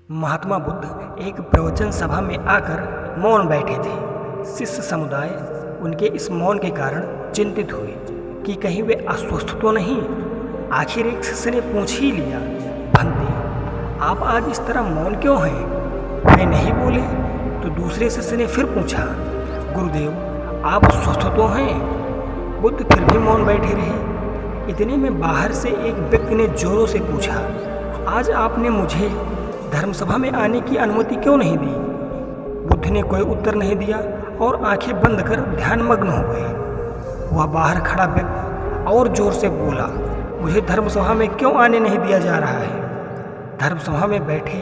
महात्मा बुद्ध एक प्रवचन सभा में आकर मौन बैठे थे। शिष्य समुदाय उनके इस मौन के कारण चिंतित हुए कि कहीं वे अस्वस्थ तो नहीं। आखिर एक शिष्य ने पूछ ही लिया, भंते आप आज इस तरह मौन क्यों हैं? वे नहीं बोले तो दूसरे शिष्य ने फिर पूछा, गुरुदेव आप स्वस्थ तो हैं? बुद्ध फिर भी मौन बैठे रहे। इतने में बाहर से एक व्यक्ति ने जोरों से पूछा, आज आपने मुझे धर्मसभा में आने की अनुमति क्यों नहीं दी? बुद्ध ने कोई उत्तर नहीं दिया और आंखें बंद कर ध्यानमग्न हो गए। वह बाहर खड़ा व्यक्ति और जोर से बोला, मुझे धर्मसभा में क्यों आने नहीं दिया जा रहा है? धर्मसभा में बैठे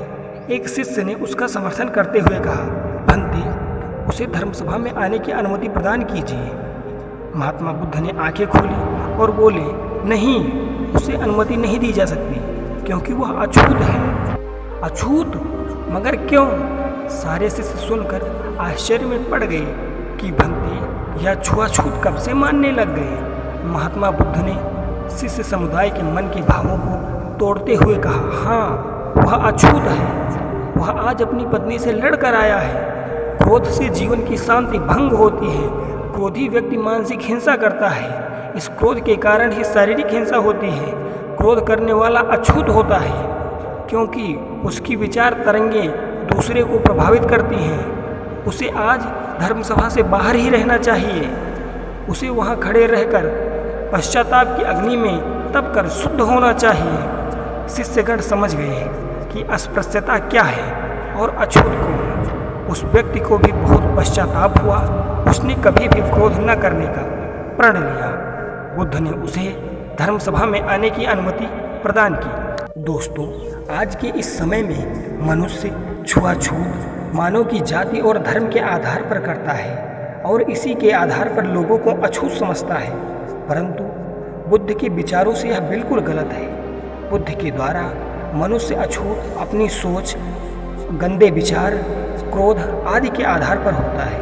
एक शिष्य ने उसका समर्थन करते हुए कहा, भंते उसे धर्मसभा में आने की अनुमति प्रदान कीजिए। महात्मा बुद्ध ने आंखें खोली और बोले, नहीं, उसे अनुमति नहीं दी जा सकती क्योंकि वह अछूत है। अछूत? मगर क्यों? सारे शिष्य सुनकर आश्चर्य में पड़ गए कि भंते यह छुआछूत कब से मानने लग गए। महात्मा बुद्ध ने शिष्य समुदाय के मन के भावों को तोड़ते हुए कहा, हाँ वह अछूत है। वह आज अपनी पत्नी से लड़कर आया है। क्रोध से जीवन की शांति भंग होती है। क्रोधी व्यक्ति मानसिक हिंसा करता है। इस क्रोध के कारण ही शारीरिक हिंसा होती है। क्रोध करने वाला अछूत होता है क्योंकि उसकी विचार तरंगें दूसरे को प्रभावित करती हैं। उसे आज धर्मसभा से बाहर ही रहना चाहिए। उसे वहां खड़े रहकर पश्चाताप की अग्नि में तप कर शुद्ध होना चाहिए। शिष्यगण समझ गए कि अस्पृश्यता क्या है और अछूत कौन। उस व्यक्ति को भी बहुत पश्चाताप हुआ। उसने कभी भी क्रोध न करने का प्रण लिया। बुद्ध ने उसे धर्मसभा में आने की अनुमति प्रदान की। दोस्तों, आज के इस समय में मनुष्य छुआछूत मानव की जाति और धर्म के आधार पर करता है और इसी के आधार पर लोगों को अछूत समझता है। परंतु बुद्ध के विचारों से यह बिल्कुल गलत है। बुद्ध के द्वारा मनुष्य अछूत अपनी सोच, गंदे विचार, क्रोध आदि के आधार पर होता है।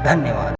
धन्यवाद।